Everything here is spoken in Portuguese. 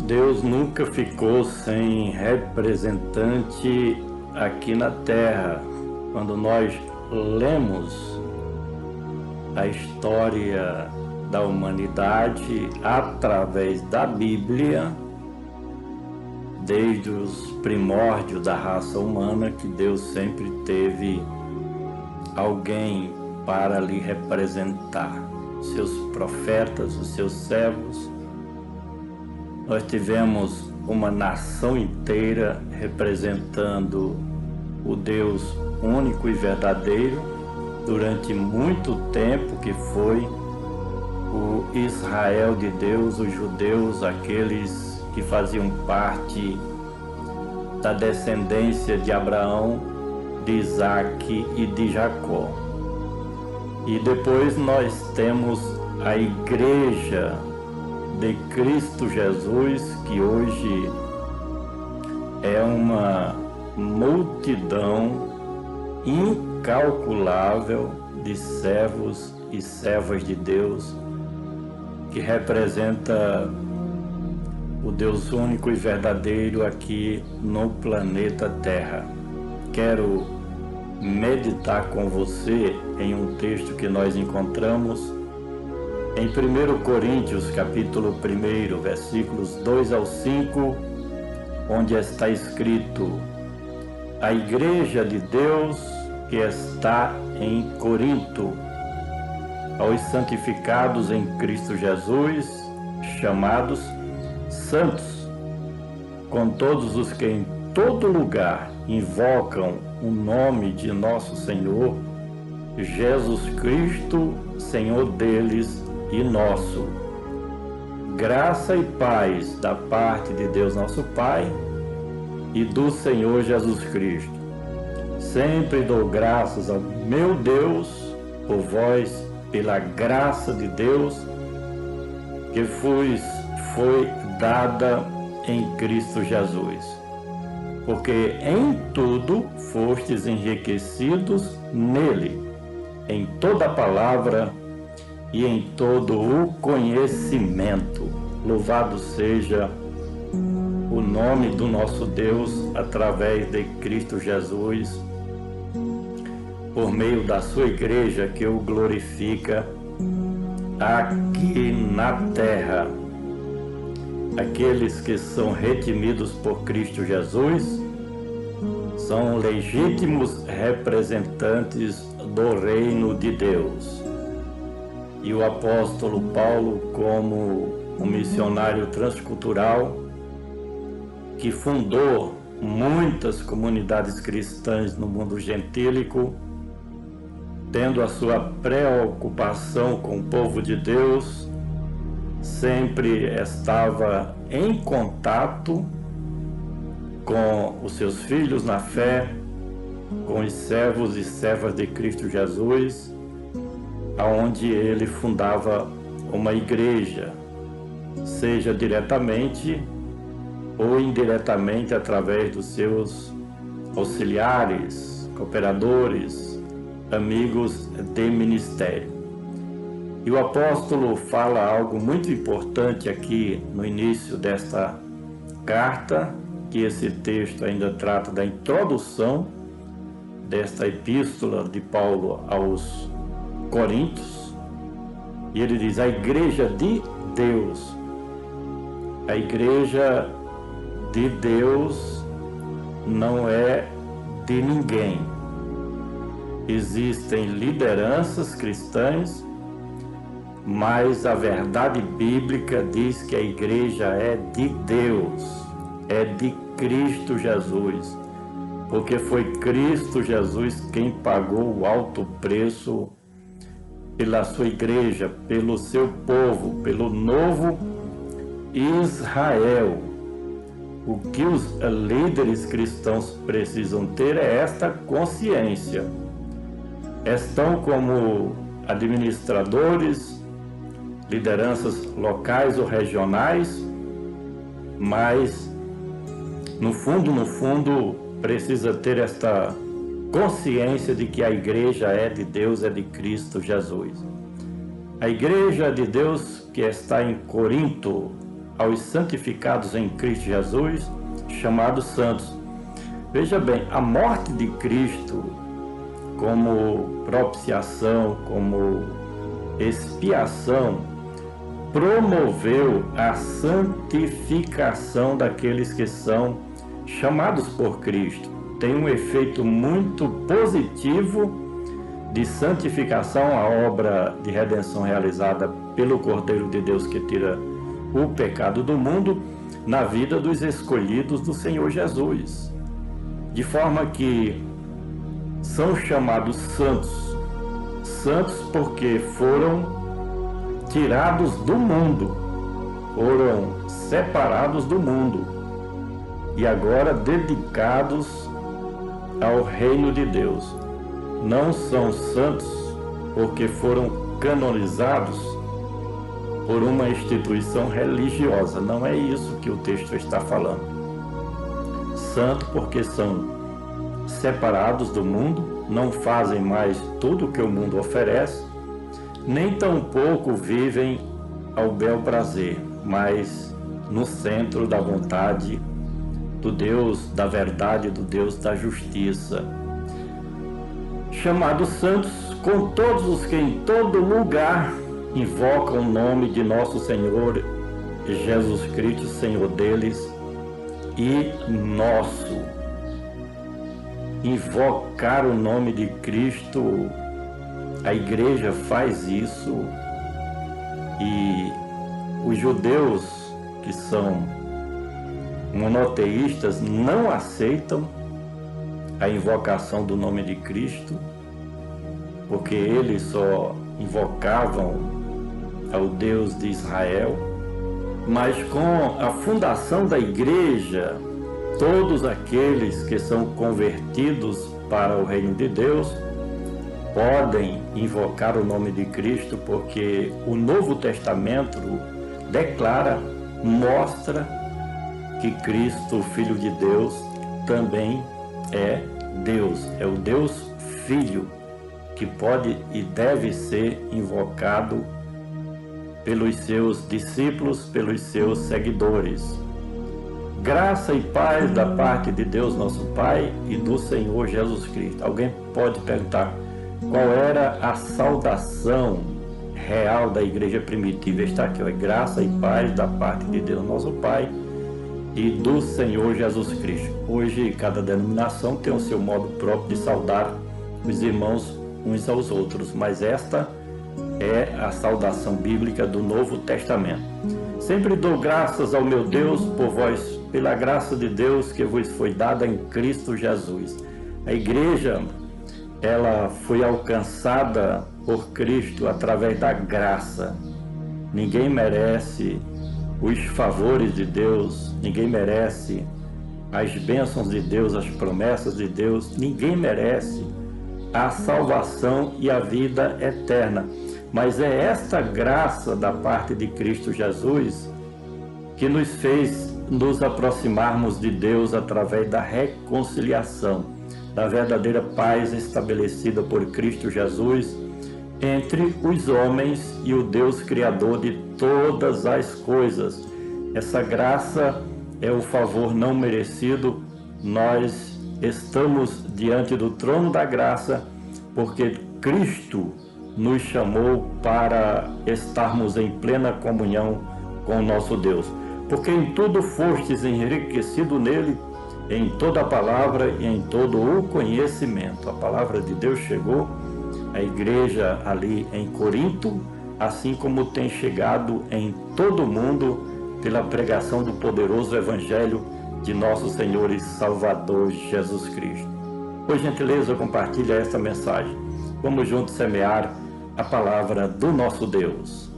Deus nunca ficou sem representante aqui na Terra. Quando nós lemos a história da humanidade através da Bíblia, desde os primórdios da raça humana, que Deus sempre teve alguém para lhe representar, seus profetas, os seus servos. Nós tivemos uma nação inteira representando o Deus único e verdadeiro durante muito tempo, que foi o Israel de Deus, os judeus, aqueles que faziam parte da descendência de Abraão, de Isaac e de Jacó. E depois nós temos a Igreja de Cristo Jesus, que hoje é uma multidão incalculável de servos e servas de Deus, que representa o Deus único e verdadeiro aqui no planeta Terra. Quero meditar com você em um texto que nós encontramos em 1 Coríntios, capítulo 1, versículos 2 ao 5, onde está escrito: a Igreja de Deus que está em Corinto, aos santificados em Cristo Jesus, chamados santos, com todos os que em todo lugar invocam o nome de nosso Senhor Jesus Cristo, Senhor deles e nosso. Graça e paz da parte de Deus nosso Pai e do Senhor Jesus Cristo. Sempre dou graças ao meu Deus por vós, pela graça de Deus que foi dada em Cristo Jesus, porque em tudo fostes enriquecidos nele, em toda palavra e em todo o conhecimento. Louvado seja o nome do nosso Deus através de Cristo Jesus, por meio da sua igreja, que o glorifica aqui na terra. Aqueles que são redimidos por Cristo Jesus são legítimos representantes do reino de Deus. E o apóstolo Paulo, como um missionário transcultural que fundou muitas comunidades cristãs no mundo gentílico, tendo a sua preocupação com o povo de Deus, sempre estava em contato com os seus filhos na fé, com os servos e servas de Cristo Jesus, aonde ele fundava uma igreja, seja diretamente ou indiretamente através dos seus auxiliares, cooperadores, amigos de ministério. E o apóstolo fala algo muito importante aqui no início desta carta, que esse texto ainda trata da introdução desta epístola de Paulo aos Coríntios, e ele diz: a igreja de Deus. A igreja de Deus não é de ninguém. Existem lideranças cristãs, mas a verdade bíblica diz que a igreja é de Deus, é de Cristo Jesus, porque foi Cristo Jesus quem pagou o alto preço pela sua igreja, pelo seu povo, pelo novo Israel. O que os líderes cristãos precisam ter é esta consciência. Estão como administradores, lideranças locais ou regionais, mas no fundo, precisa ter esta consciência de que a igreja é de Deus, é de Cristo Jesus. A igreja de Deus que está em Corinto, aos santificados em Cristo Jesus, chamados santos. Veja bem, a morte de Cristo como propiciação, como expiação, promoveu a santificação daqueles que são chamados por Cristo. Tem um efeito muito positivo de santificação, a obra de redenção realizada pelo Cordeiro de Deus que tira o pecado do mundo na vida dos escolhidos do Senhor Jesus. De forma que são chamados santos, santos porque foram tirados do mundo, foram separados do mundo e agora dedicados ao reino de Deus. Não são santos porque foram canonizados por uma instituição religiosa. Não é isso que o texto está falando. Santo porque são separados do mundo, não fazem mais tudo o que o mundo oferece, nem tampouco vivem ao bel prazer, mas no centro da vontade do Deus da verdade, do Deus da justiça. Chamados santos, com todos os que em todo lugar invocam o nome de nosso Senhor Jesus Cristo, Senhor deles e nosso. Invocar o nome de Cristo, a igreja faz isso, e os judeus que são monoteístas não aceitam a invocação do nome de Cristo, porque eles só invocavam ao Deus de Israel. Mas com a fundação da igreja, todos aqueles que são convertidos para o reino de Deus podem invocar o nome de Cristo, porque o Novo Testamento declara, mostra que Cristo, Filho de Deus, também é Deus, é o Deus Filho, que pode e deve ser invocado pelos seus discípulos, pelos seus seguidores. Graça e paz da parte de Deus nosso Pai e do Senhor Jesus Cristo. Alguém pode perguntar qual era a saudação real da igreja primitiva? Está aqui, ó, graça e paz da parte de Deus nosso Pai e do Senhor Jesus Cristo. Hoje cada denominação tem o seu modo próprio de saudar os irmãos uns aos outros, mas esta é a saudação bíblica do Novo Testamento. Sempre dou graças ao meu Deus por vós, pela graça de Deus que vos foi dada em Cristo Jesus. A igreja, ela foi alcançada por Cristo através da graça. Ninguém merece os favores de Deus, ninguém merece as bênçãos de Deus, as promessas de Deus, ninguém merece a salvação e a vida eterna. Mas é esta graça da parte de Cristo Jesus que nos fez nos aproximarmos de Deus através da reconciliação, da verdadeira paz estabelecida por Cristo Jesus entre os homens e o Deus Criador de todas as coisas. Essa graça é o favor não merecido. Nós estamos diante do trono da graça porque Cristo nos chamou para estarmos em plena comunhão com o nosso Deus. Porque em tudo fostes enriquecido nele, em toda a palavra e em todo o conhecimento. A palavra de Deus chegou à igreja ali em Corinto, assim como tem chegado em todo o mundo pela pregação do poderoso Evangelho de nosso Senhor e Salvador Jesus Cristo. Por gentileza, compartilha esta mensagem. Vamos juntos semear a palavra do nosso Deus.